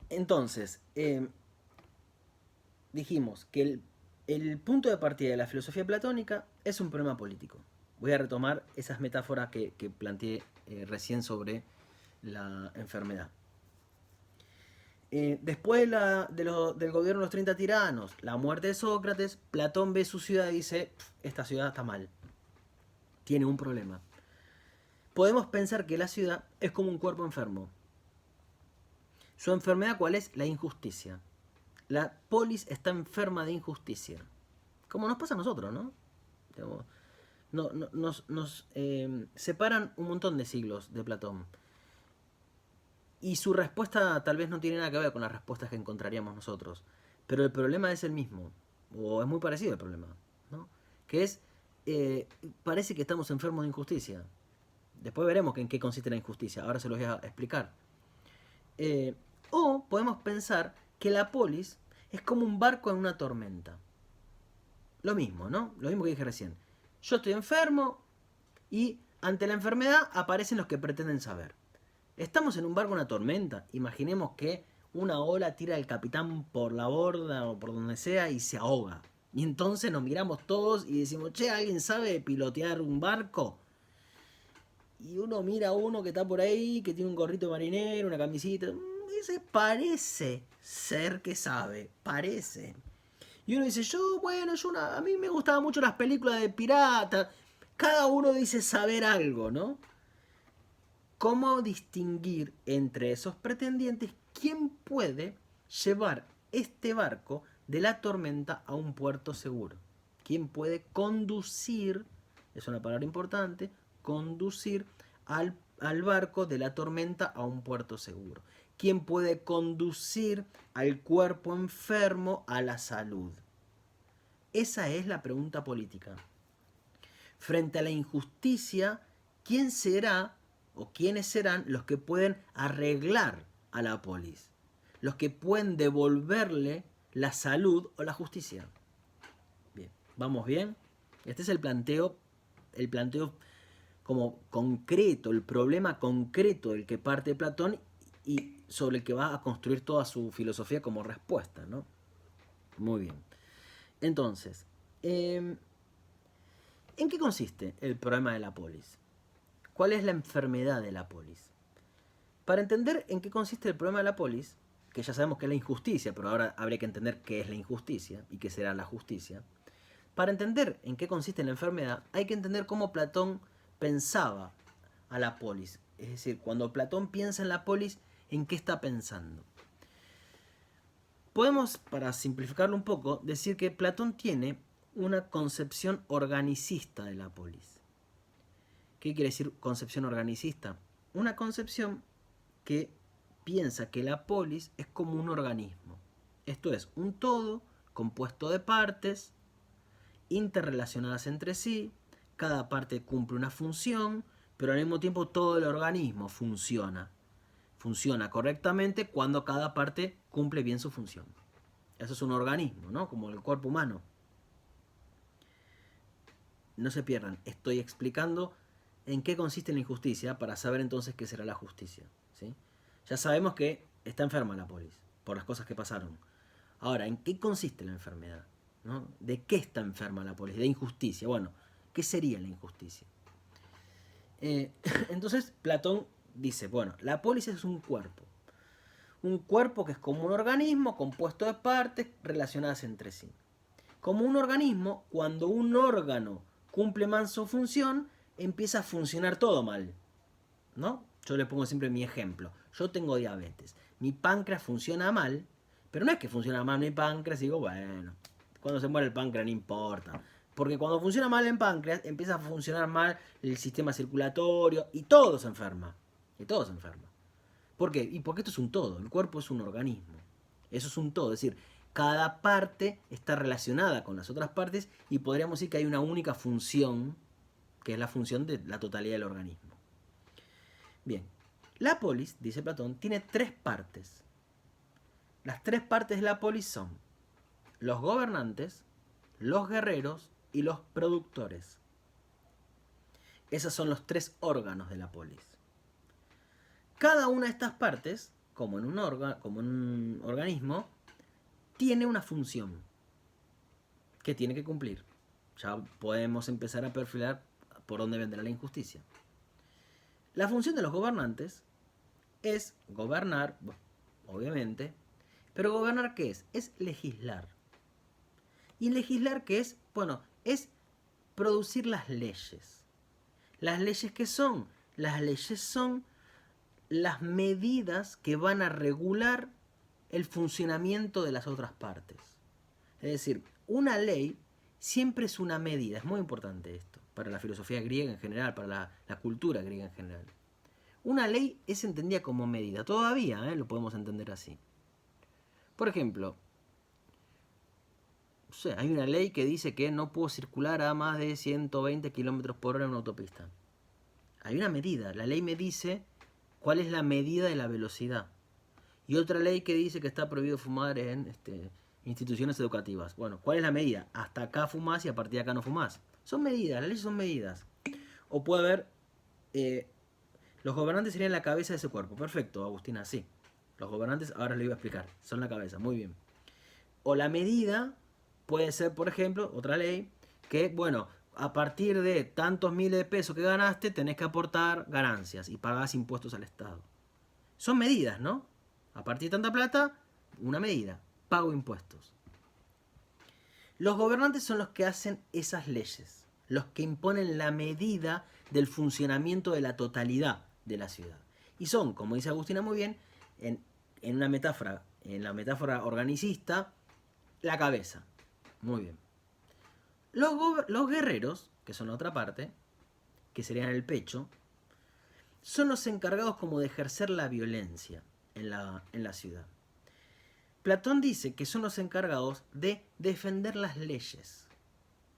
Entonces, dijimos que el punto de partida de la filosofía platónica es un problema político. Voy a retomar esas metáforas que planteé recién sobre la enfermedad. Después del gobierno de los 30 tiranos, la muerte de Sócrates, Platón ve su ciudad y dice, esta ciudad está mal, tiene un problema. Podemos pensar que la ciudad es como un cuerpo enfermo. ¿Su enfermedad cuál es? La injusticia. La polis está enferma de injusticia. Como nos pasa a nosotros, ¿no? Nos separan un montón de siglos de Platón. Y su respuesta tal vez no tiene nada que ver con las respuestas que encontraríamos nosotros. Pero el problema es el mismo. O es muy parecido al problema. ¿No? Que es, parece que estamos enfermos de injusticia. Después veremos en qué consiste la injusticia. Ahora se los voy a explicar. O podemos pensar que la polis es como un barco en una tormenta. Lo mismo, ¿no? Lo mismo que dije recién. Yo estoy enfermo y ante la enfermedad aparecen los que pretenden saber. Estamos en un barco en una tormenta. Imaginemos que una ola tira al capitán por la borda o por donde sea y se ahoga. Y entonces nos miramos todos y decimos, che, ¿alguien sabe pilotear un barco? Y uno mira a uno que está por ahí, que tiene un gorrito marinero, una camisita. Dice, parece ser que sabe. Parece. Y uno dice, a mí me gustaban mucho las películas de piratas. Cada uno dice saber algo, ¿no? ¿Cómo distinguir entre esos pretendientes quién puede llevar este barco de la tormenta a un puerto seguro? ¿Quién puede conducir, es una palabra importante, conducir al barco de la tormenta a un puerto seguro? ¿Quién puede conducir al cuerpo enfermo a la salud? Esa es la pregunta política. Frente a la injusticia, ¿quién será o quiénes serán los que pueden arreglar a la polis? Los que pueden devolverle la salud o la justicia. Bien, ¿vamos bien? Este es el planteo como concreto, el problema concreto del que parte Platón y sobre el que va a construir toda su filosofía como respuesta, ¿no? Muy bien. Entonces, ¿en qué consiste el problema de la polis? ¿Cuál es la enfermedad de la polis? Para entender en qué consiste el problema de la polis, que ya sabemos que es la injusticia, pero ahora habría que entender qué es la injusticia y qué será la justicia. Para entender en qué consiste la enfermedad, hay que entender cómo Platón pensaba a la polis. Es decir, cuando Platón piensa en la polis, ¿en qué está pensando? Podemos, para simplificarlo un poco, decir que Platón tiene una concepción organicista de la polis. ¿Qué quiere decir concepción organicista? Una concepción que piensa que la polis es como un organismo. Esto es, un todo compuesto de partes interrelacionadas entre sí, cada parte cumple una función, pero al mismo tiempo todo el organismo funciona. Funciona correctamente cuando cada parte cumple bien su función. Eso es un organismo, ¿no? Como el cuerpo humano. No se pierdan, estoy explicando en qué consiste la injusticia para saber entonces qué será la justicia, ¿sí? Ya sabemos que está enferma la polis por las cosas que pasaron. Ahora, ¿en qué consiste la enfermedad? ¿No? ¿De qué está enferma la polis? De injusticia. Bueno, ¿qué sería la injusticia? Entonces Platón dice, bueno, la polis es un cuerpo. Un cuerpo que es como un organismo compuesto de partes relacionadas entre sí. Como un organismo, cuando un órgano cumple mal su función, empieza a funcionar todo mal, ¿no? Yo le pongo siempre mi ejemplo. Yo tengo diabetes. Mi páncreas funciona mal, pero no es que funciona mal mi páncreas y digo, bueno, cuando se muere el páncreas no importa. Porque cuando funciona mal el páncreas, empieza a funcionar mal el sistema circulatorio y todo se enferma. Y todo se enferma. ¿Por qué? Y porque esto es un todo. El cuerpo es un organismo. Eso es un todo. Es decir, cada parte está relacionada con las otras partes y podríamos decir que hay una única función, que es la función de la totalidad del organismo. Bien, la polis, dice Platón, tiene tres partes. Las tres partes de la polis son los gobernantes, los guerreros y los productores. Esos son los tres órganos de la polis. Cada una de estas partes como en un organismo, tiene una función que tiene que cumplir. Ya podemos empezar a perfilar por dónde vendrá la injusticia. La función de los gobernantes es gobernar, bueno, obviamente, pero ¿gobernar qué es? Es legislar. ¿Y legislar qué es? Bueno, es producir las leyes. ¿Las leyes qué son? Las leyes son las medidas que van a regular el funcionamiento de las otras partes. Es decir, una ley siempre es una medida. Es muy importante esto para la filosofía griega en general, para la cultura griega en general. Una ley es entendida como medida. Todavía lo podemos entender así. Por ejemplo, no sé, hay una ley que dice que no puedo circular a más de 120 km por hora en una autopista. Hay una medida. La ley me dice cuál es la medida de la velocidad. Y otra ley que dice que está prohibido fumar en instituciones educativas. Bueno, ¿cuál es la medida? Hasta acá fumás y a partir de acá no fumás. Son medidas, las leyes son medidas. O puede haber... los gobernantes serían la cabeza de ese cuerpo. Perfecto, Agustina, sí. Los gobernantes, ahora les voy a explicar. Son la cabeza, muy bien. O la medida puede ser, por ejemplo, otra ley, que, bueno, a partir de tantos miles de pesos que ganaste, tenés que aportar ganancias y pagás impuestos al Estado. Son medidas, ¿no? A partir de tanta plata, una medida. Pago impuestos. Los gobernantes son los que hacen esas leyes. Los que imponen la medida del funcionamiento de la totalidad de la ciudad. Y son, como dice Agustina muy bien, en la metáfora organicista, la cabeza. Muy bien. Los guerreros, que son la otra parte, que serían el pecho, son los encargados como de ejercer la violencia en la ciudad. Platón dice que son los encargados de defender las leyes,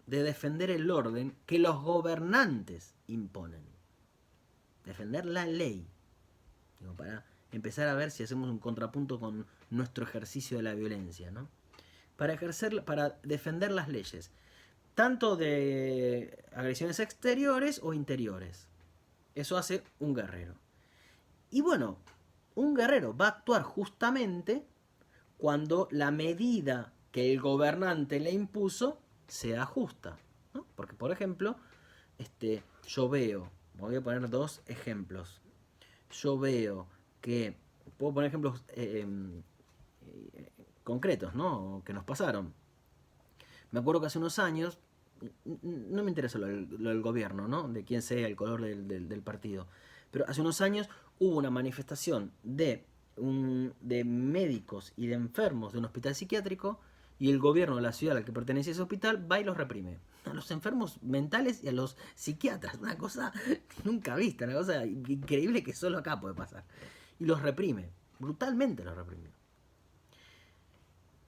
de defender el orden que los gobernantes imponen. Defender la ley. Digo, para empezar a ver si hacemos un contrapunto con nuestro ejercicio de la violencia, ¿no? Para defender las leyes, tanto de agresiones exteriores o interiores. Eso hace un guerrero. Y bueno, un guerrero va a actuar justamente cuando la medida que el gobernante le impuso sea justa, ¿no? Porque, por ejemplo, yo veo, voy a poner dos ejemplos. Yo veo que, puedo poner ejemplos concretos, ¿no? Que nos pasaron. Me acuerdo que hace unos años, no me interesa lo del gobierno, ¿no? De quién sea el color del partido. Pero hace unos años hubo una manifestación de médicos y de enfermos de un hospital psiquiátrico y el gobierno de la ciudad al que pertenecía ese hospital va y los reprime. A los enfermos mentales y a los psiquiatras. Una cosa nunca vista, una cosa increíble que solo acá puede pasar. Y los reprime. Brutalmente los reprimió.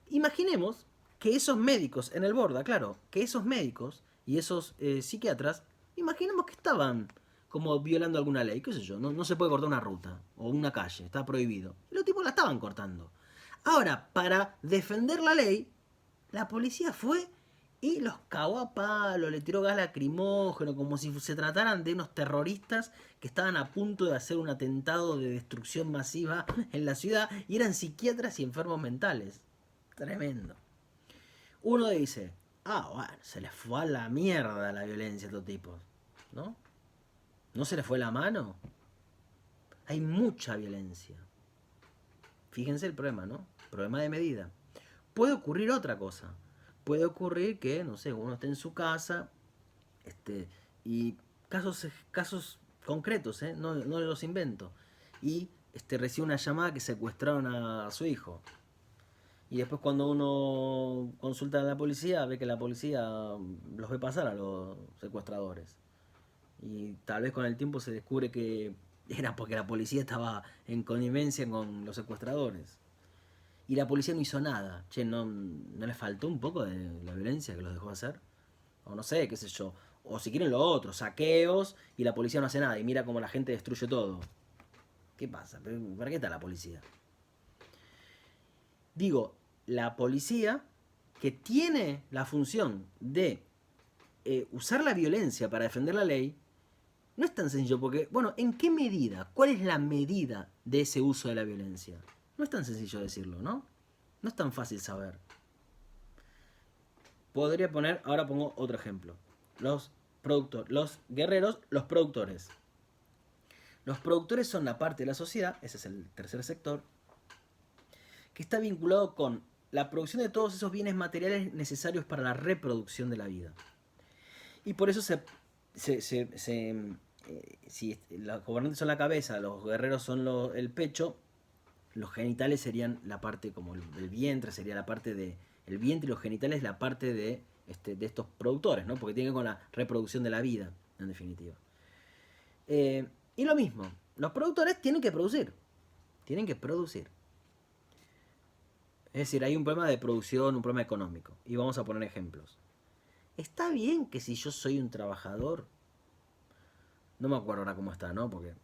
Imaginemos que esos médicos en el Borda, claro, que esos médicos y esos psiquiatras, imaginemos que estaban como violando alguna ley, qué sé yo, no se puede cortar una ruta o una calle, está prohibido. Y los tipos la estaban cortando. Ahora, para defender la ley, la policía fue y los cagó a palo, le tiró gas lacrimógeno, como si se trataran de unos terroristas que estaban a punto de hacer un atentado de destrucción masiva en la ciudad y eran psiquiatras y enfermos mentales. Tremendo. Uno dice, bueno, se les fue a la mierda la violencia a estos tipos, ¿no? ¿No se les fue la mano? Hay mucha violencia. Fíjense el problema, ¿no? Problema de medida. Puede ocurrir otra cosa. Puede ocurrir que, no sé, uno esté en su casa, y casos concretos, no los invento, y recibe una llamada que secuestraron a su hijo. Y después cuando uno consulta a la policía, ve que la policía los ve pasar a los secuestradores. Y tal vez con el tiempo se descubre que era porque la policía estaba en connivencia con los secuestradores. Y la policía no hizo nada. Che, ¿no les faltó un poco de la violencia que los dejó hacer? O no sé, qué sé yo. O si quieren lo otro, saqueos y la policía no hace nada y mira cómo la gente destruye todo. ¿Qué pasa? ¿Para qué está la policía? Digo, la policía que tiene la función de usar la violencia para defender la ley, no es tan sencillo porque, bueno, ¿en qué medida? ¿Cuál es la medida de ese uso de la violencia? No es tan sencillo decirlo, ¿no? No es tan fácil saber. Podría poner, ahora pongo otro ejemplo. Los guerreros, los productores. Los productores son la parte de la sociedad, ese es el tercer sector, que está vinculado con la producción de todos esos bienes materiales necesarios para la reproducción de la vida. Y por eso si los gobernantes son la cabeza, los guerreros son el pecho, los genitales serían la parte como el vientre, sería la parte de... El vientre y los genitales la parte de estos productores, ¿no? Porque tiene que ver con la reproducción de la vida, en definitiva. Y lo mismo, los productores tienen que producir. Tienen que producir. Es decir, hay un problema de producción, un problema económico. Y vamos a poner ejemplos. ¿Está bien que si yo soy un trabajador, no me acuerdo ahora cómo está, ¿no? Porque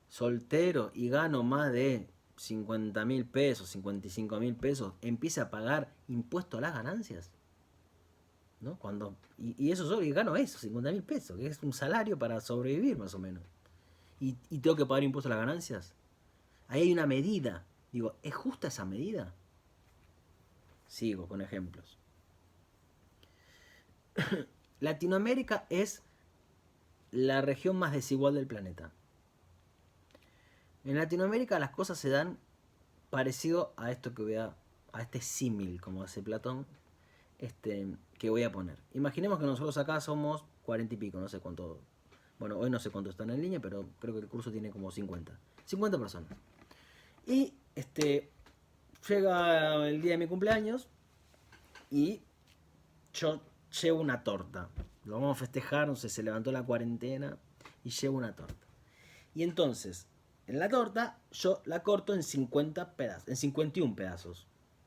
soltero y gano más de 50.000 pesos, 55.000 pesos, empiece a pagar impuesto a las ganancias? ¿No? Y eso solo, y gano eso, 50.000 pesos, que es un salario para sobrevivir más o menos. Y tengo que pagar impuesto a las ganancias. Ahí hay una medida. Digo, ¿es justa esa medida? Sigo con ejemplos. Latinoamérica es la región más desigual del planeta. En Latinoamérica las cosas se dan parecido a esto a este símil, como hace Platón, que voy a poner. Imaginemos que nosotros acá somos 40 y pico, no sé cuánto. Bueno, hoy no sé cuánto están en línea, pero creo que el curso tiene como 50. 50 personas. Y llega el día de mi cumpleaños y yo llevo una torta. Lo vamos a festejar, no sé, se levantó la cuarentena y llevo una torta. Y entonces, en la torta yo la corto en 50 pedazos, en 51 pedazos.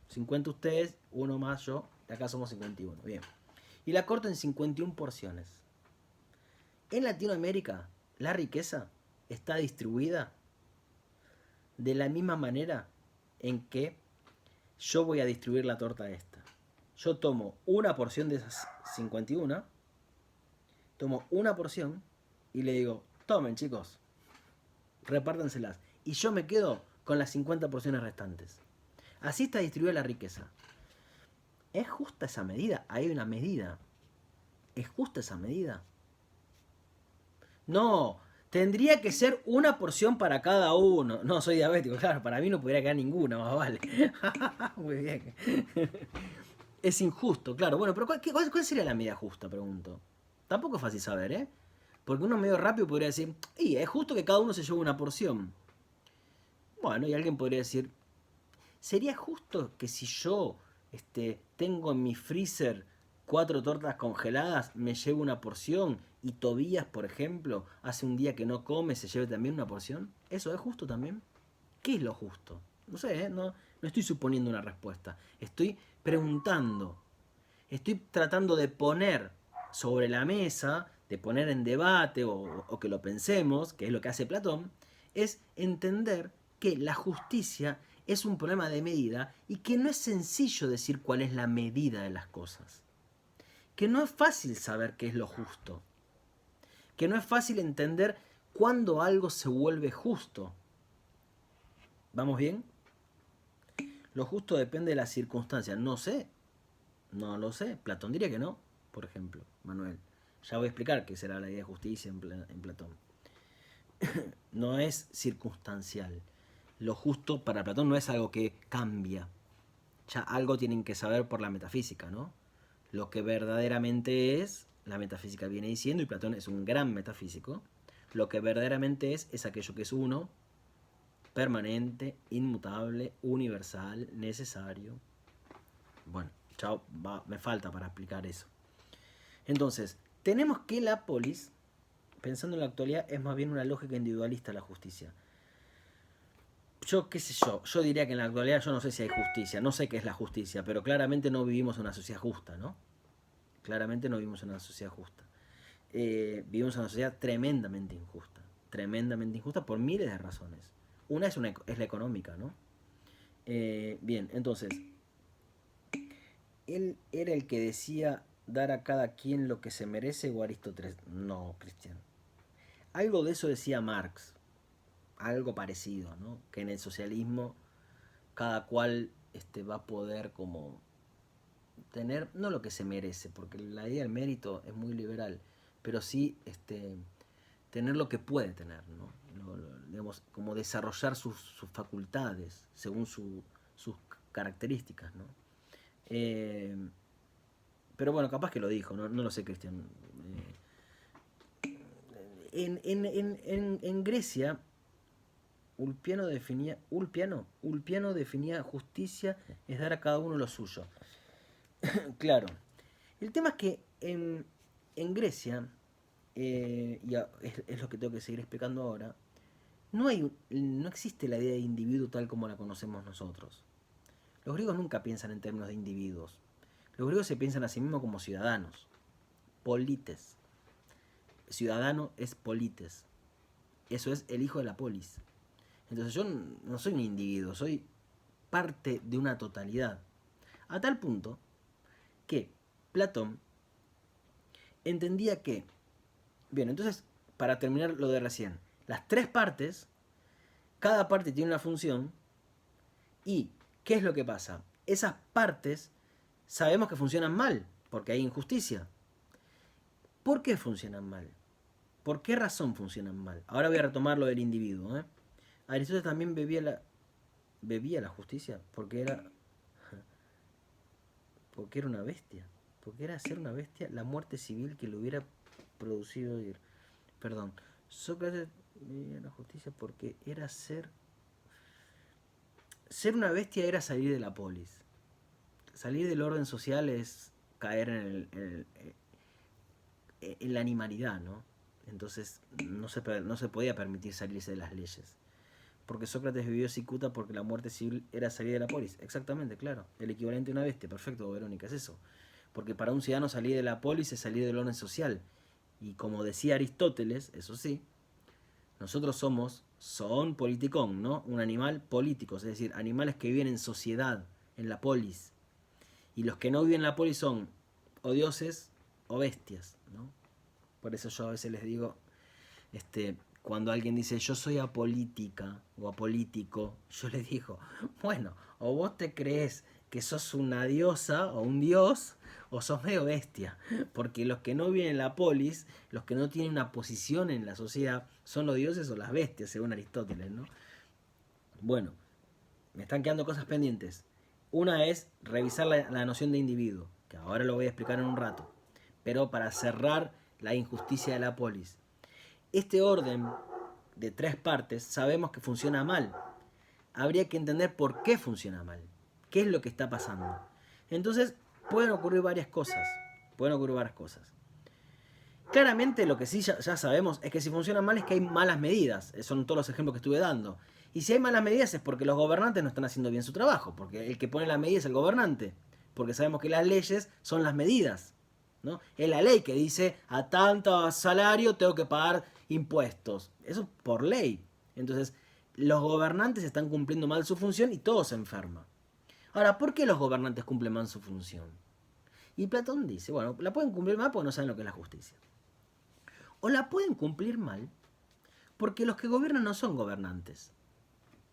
50 ustedes, uno más yo, de acá somos 51. Bien. Y la corto en 51 porciones. En Latinoamérica, la riqueza está distribuida de la misma manera en que yo voy a distribuir la torta esta. Yo tomo una porción de esas 51, tomo una porción y le digo, tomen chicos, repártanselas. Y yo me quedo con las 50 porciones restantes. Así está distribuida la riqueza. ¿Es justa esa medida? Hay una medida. ¿Es justa esa medida? No, tendría que ser una porción para cada uno. No, soy diabético, claro, para mí no podría quedar ninguna, más vale. Muy bien. Es injusto, claro. Bueno, pero ¿cuál sería la medida justa? Pregunto. Tampoco es fácil saber, ¿eh? Porque uno medio rápido podría decir, y es justo que cada uno se lleve una porción. Bueno, y alguien podría decir, ¿sería justo que si yo tengo en mi freezer 4 tortas congeladas, me llevo una porción y Tobías, por ejemplo, hace un día que no come, se lleve también una porción? ¿Eso es justo también? ¿Qué es lo justo? No sé, ¿eh? No estoy suponiendo una respuesta. Estoy preguntando. Estoy tratando de poner sobre la mesa, de poner en debate o que lo pensemos, que es lo que hace Platón, es entender que la justicia es un problema de medida y que no es sencillo decir cuál es la medida de las cosas. Que no es fácil saber qué es lo justo. Que no es fácil entender cuándo algo se vuelve justo. ¿Vamos bien? Lo justo depende de las circunstancias. No sé. No lo sé. Platón diría que no, por ejemplo. Manuel. Ya voy a explicar qué será la idea de justicia en Platón. No es circunstancial. Lo justo para Platón no es algo que cambia. Ya algo tienen que saber por la metafísica, ¿no? Lo que verdaderamente es, la metafísica viene diciendo, y Platón es un gran metafísico, lo que verdaderamente es aquello que es uno, permanente, inmutable, universal, necesario. Bueno, chao, me falta para explicar eso. Entonces, tenemos que la polis, pensando en la actualidad, es más bien una lógica individualista la justicia. Yo qué sé yo diría que en la actualidad yo no sé si hay justicia, no sé qué es la justicia, pero claramente no vivimos en una sociedad justa, ¿no? Claramente no vivimos en una sociedad justa. Vivimos en una sociedad tremendamente injusta por miles de razones. Una es la económica, ¿no? Bien, entonces, él era el que decía dar a cada quien lo que se merece o Aristóteles. No, Cristian. Algo de eso decía Marx. algo parecido, ¿no? Que en el socialismo cada cual va a poder como tener, no lo que se merece, porque la idea del mérito es muy liberal, pero sí tener lo que puede tener, ¿no? Digamos, como desarrollar sus facultades según sus características, ¿no? Eh, pero bueno, capaz que lo dijo, no lo sé, Cristian. En Grecia, Ulpiano definía justicia es dar a cada uno lo suyo. Claro. El tema es que en Grecia, es lo que tengo que seguir explicando ahora, no existe la idea de individuo tal como la conocemos nosotros. Los griegos nunca piensan en términos de individuos. Los griegos se piensan a sí mismos como ciudadanos. Polites. Ciudadano es polites. Eso es el hijo de la polis. Entonces yo no soy un individuo, soy parte de una totalidad. A tal punto que Platón entendía que, bien, entonces, para terminar lo de recién, las tres partes, cada parte tiene una función, y ¿qué es lo que pasa? Esas partes sabemos que funcionan mal, porque hay injusticia. ¿Por qué funcionan mal? ¿Por qué razón funcionan mal? Ahora voy a retomar lo del individuo. Aristóteles también bebía la justicia porque era una bestia. Porque era ser una bestia la muerte civil que le hubiera producido ir. Perdón. Sócrates bebía la justicia porque era ser una bestia era salir de la polis. Salir del orden social es caer en la animalidad, ¿no? Entonces no se podía permitir salirse de las leyes. Porque Sócrates vivió cicuta porque la muerte civil era salir de la polis. Exactamente, claro. El equivalente a una bestia. Perfecto, Verónica, es eso. Porque para un ciudadano salir de la polis es salir del orden social. Y como decía Aristóteles, eso sí, nosotros son politicón, ¿no? Un animal político, es decir, animales que viven en sociedad, en la polis. Y los que no viven en la polis son o dioses o bestias, ¿no? Por eso yo a veces les digo, cuando alguien dice yo soy apolítica o apolítico, yo les digo, bueno, o vos te crees que sos una diosa o un dios, o sos medio bestia. Porque los que no viven en la polis, los que no tienen una posición en la sociedad, son los dioses o las bestias, según Aristóteles, ¿no? Bueno, me están quedando cosas pendientes. Una es revisar la noción de individuo, que ahora lo voy a explicar en un rato. Pero para cerrar la injusticia de la polis. Este orden de tres partes sabemos que funciona mal. Habría que entender por qué funciona mal. ¿Qué es lo que está pasando? Entonces, pueden ocurrir varias cosas. Claramente lo que sí ya sabemos es que si funciona mal es que hay malas medidas. Esos son todos los ejemplos que estuve dando. Y si hay malas medidas es porque los gobernantes no están haciendo bien su trabajo. Porque el que pone las medidas es el gobernante. Porque sabemos que las leyes son las medidas, ¿no? Es la ley que dice a tanto salario tengo que pagar impuestos. Eso por ley. Entonces, los gobernantes están cumpliendo mal su función y todo se enferma. Ahora, ¿por qué los gobernantes cumplen mal su función? Y Platón dice, bueno, la pueden cumplir mal porque no saben lo que es la justicia. O la pueden cumplir mal porque los que gobiernan no son gobernantes.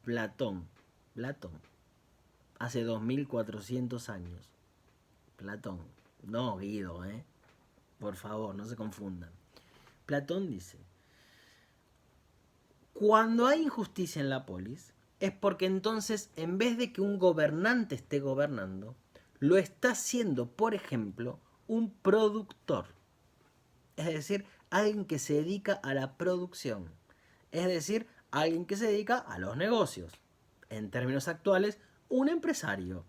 Platón, hace 2400 años. Platón, no Guido, por favor, no se confundan. Platón dice, cuando hay injusticia en la polis, es porque entonces, en vez de que un gobernante esté gobernando, lo está haciendo, por ejemplo, un productor. Es decir, alguien que se dedica a la producción. Es decir, alguien que se dedica a los negocios. En términos actuales, un empresario.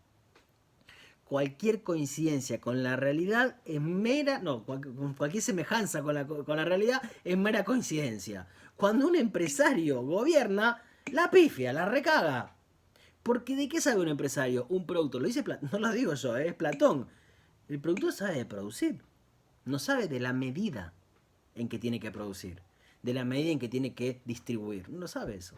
Cualquier coincidencia con la realidad es mera... No, cualquier semejanza con la realidad es mera coincidencia. Cuando un empresario gobierna, la pifia, la recaga. Porque ¿de qué sabe un empresario? Un productor. Lo dice no lo digo yo, es Platón. El productor sabe de producir. No sabe de la medida en que tiene que producir. De la medida en que tiene que distribuir. No sabe eso.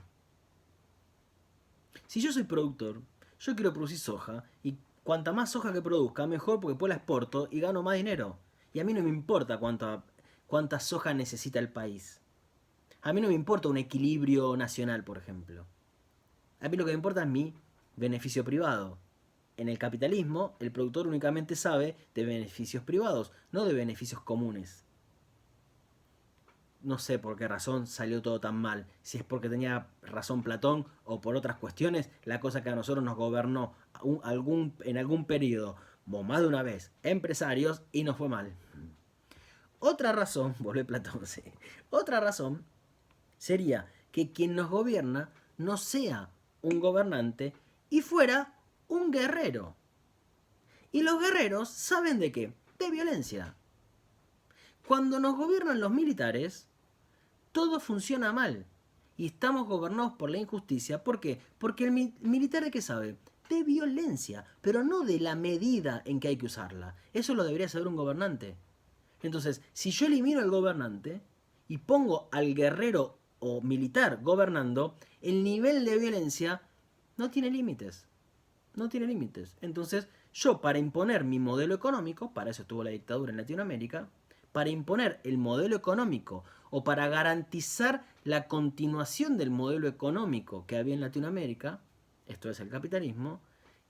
Si yo soy productor, yo quiero producir soja y cuanta más soja que produzca, mejor porque después la exporto y gano más dinero. Y a mí no me importa cuánta soja necesita el país. A mí no me importa un equilibrio nacional, por ejemplo. A mí lo que me importa es mi beneficio privado. En el capitalismo, el productor únicamente sabe de beneficios privados, no de beneficios comunes. No sé por qué razón salió todo tan mal. Si es porque tenía razón Platón o por otras cuestiones, la cosa que a nosotros nos gobernó en algún periodo, o más de una vez, empresarios y nos fue mal. Otra razón, volvió Platón, sí. Otra razón sería que quien nos gobierna no sea un gobernante y fuera un guerrero. Y los guerreros saben de qué, de violencia. Cuando nos gobiernan los militares, todo funciona mal. Y estamos gobernados por la injusticia. ¿Por qué? Porque el militar de qué sabe, de violencia, pero no de la medida en que hay que usarla. Eso lo debería saber un gobernante. Entonces, si yo elimino al gobernante y pongo al guerrero o militar gobernando, el nivel de violencia no tiene límites. No tiene límites. Entonces, yo para imponer mi modelo económico, para eso estuvo la dictadura en Latinoamérica, para imponer el modelo económico o para garantizar la continuación del modelo económico que había en Latinoamérica, esto es el capitalismo,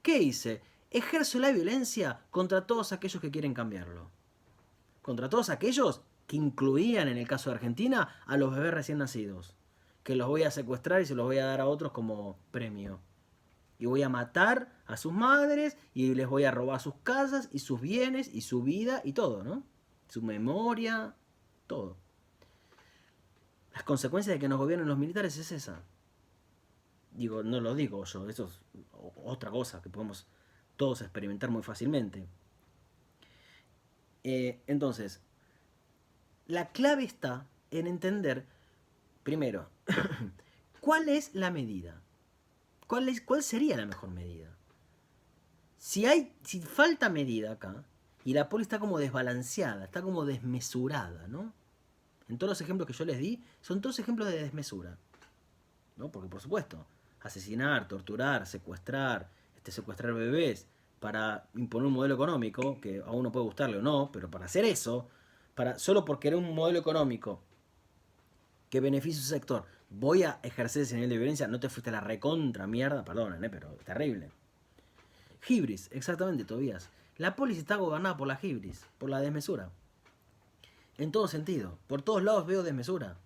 ¿qué hice? Ejerzo la violencia contra todos aquellos que quieren cambiarlo. Contra todos aquellos que incluían, en el caso de Argentina, a los bebés recién nacidos. Que los voy a secuestrar y se los voy a dar a otros como premio. Y voy a matar a sus madres y les voy a robar sus casas y sus bienes y su vida y todo, ¿no? Su memoria, todo. Las consecuencias de que nos gobiernen los militares es esa. Digo, no lo digo yo, eso es otra cosa que podemos todos experimentar muy fácilmente. Entonces, la clave está en entender, primero, ¿cuál es la medida? ¿Cuál sería la mejor medida? Si falta medida acá, y la poli está como desbalanceada, está como desmesurada, ¿no? En todos los ejemplos que yo les di, son todos ejemplos de desmesura, ¿no? Porque, por supuesto, asesinar, torturar, secuestrar bebés, para imponer un modelo económico, que a uno puede gustarle o no, pero para hacer eso, solo porque era un modelo económico que beneficia a su sector, voy a ejercer ese nivel de violencia, no te fuiste a la recontra mierda, perdonen, pero terrible. Hibris, exactamente, Tobías. La polis está gobernada por la hibris, por la desmesura. En todo sentido. Por todos lados veo desmesura.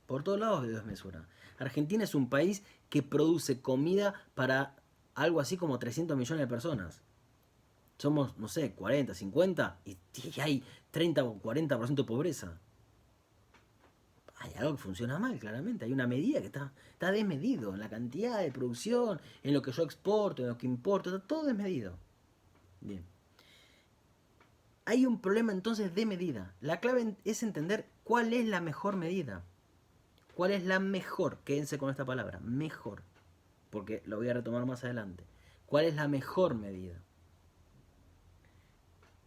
Por todos lados veo desmesura. Argentina es un país que produce comida para algo así como 300 millones de personas. Somos, no sé, 40, 50 y hay 30 o 40% de pobreza. Hay algo que funciona mal, claramente. Hay una medida que está desmedido en la cantidad de producción, en lo que yo exporto, en lo que importo, está todo desmedido. Bien. Hay un problema entonces de medida. La clave es entender cuál es la mejor medida. ¿Cuál es la mejor? Quédense con esta palabra, mejor. Porque lo voy a retomar más adelante. ¿Cuál es la mejor medida?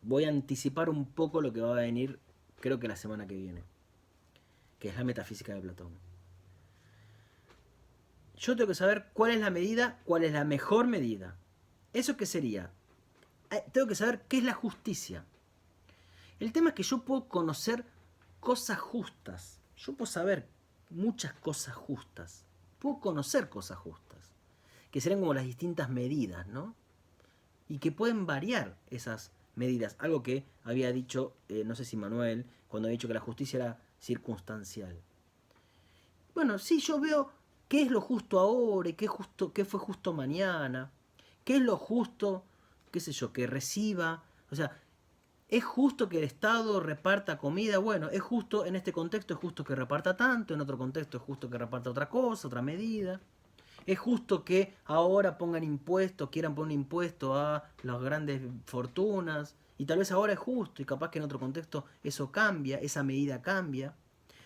Voy a anticipar un poco lo que va a venir, creo que la semana que viene, que es la metafísica de Platón. Yo tengo que saber cuál es la medida, cuál es la mejor medida. ¿Eso qué sería? Tengo que saber qué es la justicia. El tema es que yo puedo conocer cosas justas. Yo puedo saber muchas cosas justas. Puedo conocer cosas justas. Que serían como las distintas medidas, ¿no? Y que pueden variar esas medidas. Algo que había dicho, no sé si Manuel, cuando había dicho que la justicia era circunstancial. Bueno, sí, yo veo qué es lo justo ahora y qué fue justo mañana. Qué es lo justo, qué sé yo, que reciba. O sea, ¿es justo que el Estado reparta comida? Bueno, es justo, en este contexto es justo que reparta tanto, en otro contexto es justo que reparta otra cosa, otra medida. Es justo que ahora pongan impuestos, quieran poner impuesto a las grandes fortunas, y tal vez ahora es justo, y capaz que en otro contexto eso cambia, esa medida cambia.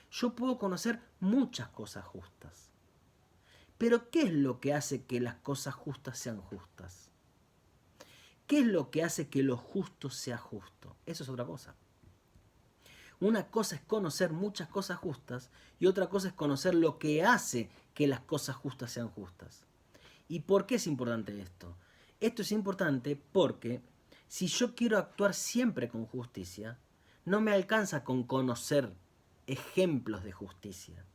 Yo puedo conocer muchas cosas justas. Pero ¿qué es lo que hace que las cosas justas sean justas? ¿Qué es lo que hace que lo justo sea justo? Eso es otra cosa. Una cosa es conocer muchas cosas justas y otra cosa es conocer lo que hace que las cosas justas sean justas. ¿Y por qué es importante esto? Esto es importante porque si yo quiero actuar siempre con justicia, no me alcanza con conocer ejemplos de justicia.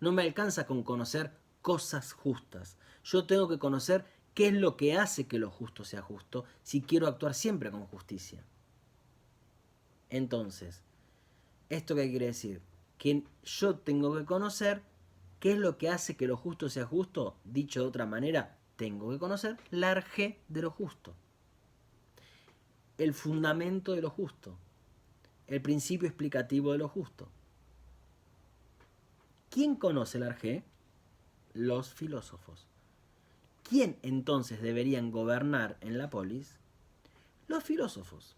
No me alcanza con conocer cosas justas. Yo tengo que conocer qué es lo que hace que lo justo sea justo si quiero actuar siempre con justicia. Entonces, ¿esto qué quiere decir? Que yo tengo que conocer qué es lo que hace que lo justo sea justo. Dicho de otra manera, tengo que conocer la arjé de lo justo. El fundamento de lo justo. El principio explicativo de lo justo. ¿Quién conoce el arjé? Los filósofos. ¿Quién entonces deberían gobernar en la polis? Los filósofos,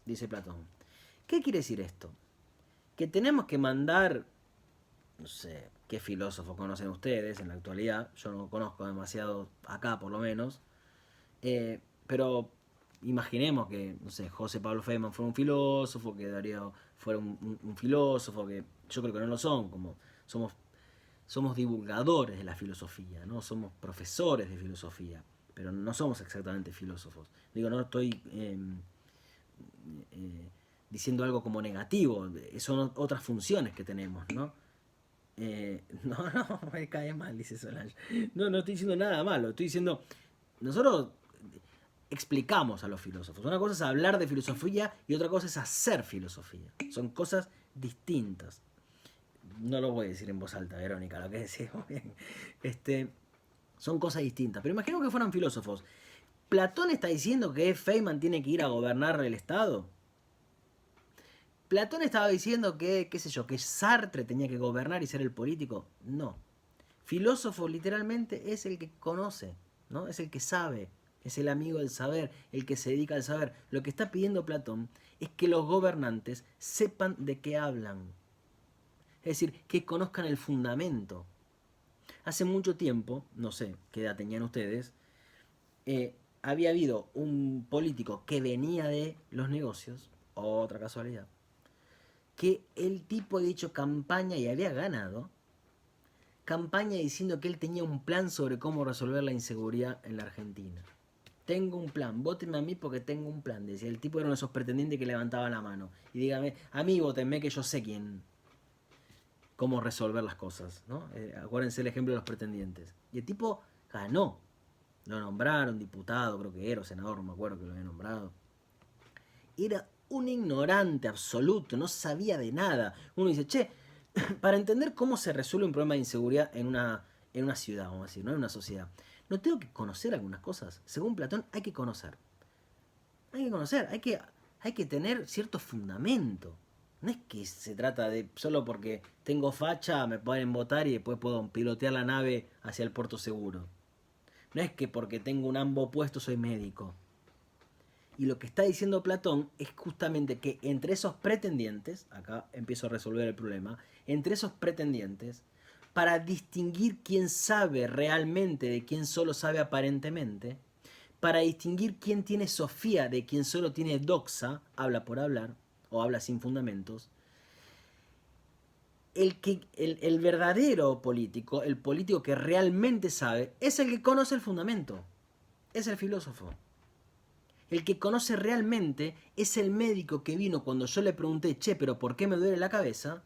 dice Platón. ¿Qué quiere decir esto? Que tenemos que mandar, no sé, qué filósofo conocen ustedes en la actualidad, yo no conozco demasiado acá por lo menos, pero imaginemos que, no sé, José Pablo Feynman fuera un filósofo, que Darío fuera un filósofo, que yo creo que no lo son, como somos divulgadores de la filosofía, ¿no? Somos profesores de filosofía, pero no somos exactamente filósofos. Digo, no estoy diciendo algo como negativo, son otras funciones que tenemos, ¿no? No, me cae mal, dice Solange. No estoy diciendo nada malo, estoy diciendo, nosotros explicamos a los filósofos. Una cosa es hablar de filosofía y otra cosa es hacer filosofía. Son cosas distintas. No lo voy a decir en voz alta, Verónica, lo que decimos bien. Son cosas distintas. Pero imaginemos que fueran filósofos. ¿Platón está diciendo que Feynman tiene que ir a gobernar el Estado? ¿Platón estaba diciendo que, qué sé yo, que Sartre tenía que gobernar y ser el político? No. Filósofo literalmente es el que conoce, ¿no? Es el que sabe, es el amigo del saber, el que se dedica al saber. Lo que está pidiendo Platón es que los gobernantes sepan de qué hablan. Es decir, que conozcan el fundamento. Hace mucho tiempo, no sé qué edad tenían ustedes, había habido un político que venía de los negocios, otra casualidad, que el tipo había hecho campaña y había ganado, campaña diciendo que él tenía un plan sobre cómo resolver la inseguridad en la Argentina. Tengo un plan, vótenme a mí porque tengo un plan, decía. El tipo era uno de esos pretendientes que levantaba la mano. Y dígame, a mí vótenme que yo sé cómo resolver las cosas, ¿no? Acuérdense el ejemplo de los pretendientes. Y el tipo ganó. Lo nombraron diputado, creo que era, o senador, no me acuerdo que lo había nombrado. Era un ignorante absoluto, no sabía de nada. Uno dice, che, para entender cómo se resuelve un problema de inseguridad en una ciudad, vamos a decir, ¿no? En una sociedad, no tengo que conocer algunas cosas. Según Platón, hay que conocer. Hay que conocer, hay que tener cierto fundamento. No es que se trata de solo porque tengo facha me pueden votar y después puedo pilotear la nave hacia el puerto seguro. No es que porque tengo un ambo puesto soy médico. Y lo que está diciendo Platón es justamente que entre esos pretendientes, acá empiezo a resolver el problema, entre esos pretendientes, para distinguir quién sabe realmente de quién solo sabe aparentemente, para distinguir quién tiene sofía de quién solo tiene doxa, habla por hablar, o habla sin fundamentos, el verdadero político, el político que realmente sabe, es el que conoce el fundamento, es el filósofo. El que conoce realmente es el médico que vino cuando yo le pregunté, che, pero ¿por qué me duele la cabeza?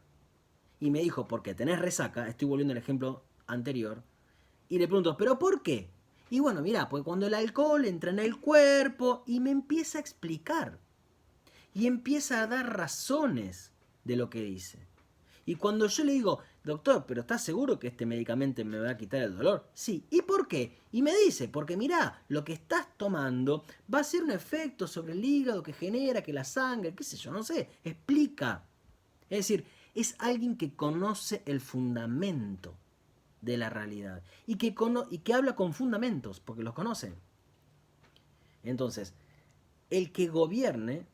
Y me dijo, porque tenés resaca, estoy volviendo al ejemplo anterior, y le pregunto, ¿pero por qué? Y bueno, mirá, pues cuando el alcohol entra en el cuerpo y me empieza a explicar. Y empieza a dar razones de lo que dice. Y cuando yo le digo, doctor, ¿pero estás seguro que este medicamento me va a quitar el dolor? Sí. ¿Y por qué? Y me dice, porque mirá, lo que estás tomando va a ser un efecto sobre el hígado que genera que la sangre, qué sé yo, no sé, explica. Es decir, es alguien que conoce el fundamento de la realidad y que habla con fundamentos, porque los conoce. Entonces, el que gobierne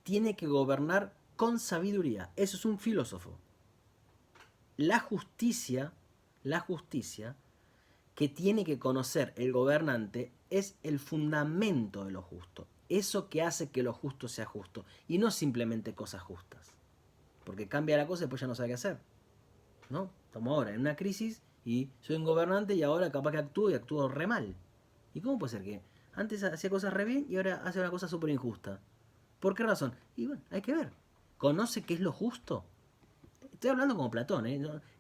tiene que gobernar con sabiduría. Eso es un filósofo. La justicia que tiene que conocer el gobernante es el fundamento de lo justo. Eso que hace que lo justo sea justo. Y no simplemente cosas justas. Porque cambia la cosa y después ya no sabe qué hacer. ¿No? Estamos ahora en una crisis y soy un gobernante y ahora capaz que actúo y actúo re mal. ¿Y cómo puede ser que antes hacía cosas re bien y ahora hace una cosa súper injusta? ¿Por qué razón? Y bueno, hay que ver. ¿Conoce qué es lo justo? estoy hablando como Platón,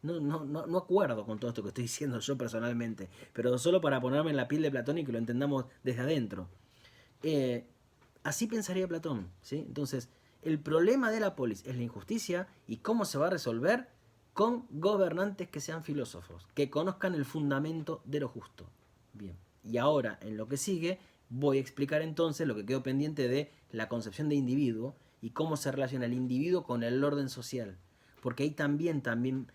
no acuerdo con todo esto que estoy diciendo yo personalmente, pero solo para ponerme en la piel de Platón y que lo entendamos desde adentro. Eh, Así pensaría Platón, ¿sí? Entonces, el problema de la polis es la injusticia y cómo se va a resolver con gobernantes que sean filósofos, que conozcan el fundamento de lo justo. Bien, y ahora en lo que sigue voy a explicar entonces lo que quedó pendiente de la concepción de individuo y cómo se relaciona el individuo con el orden social, porque ahí también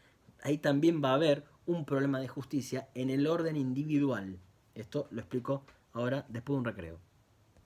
va a haber un problema de justicia en el orden individual. Esto lo explico ahora después de un recreo.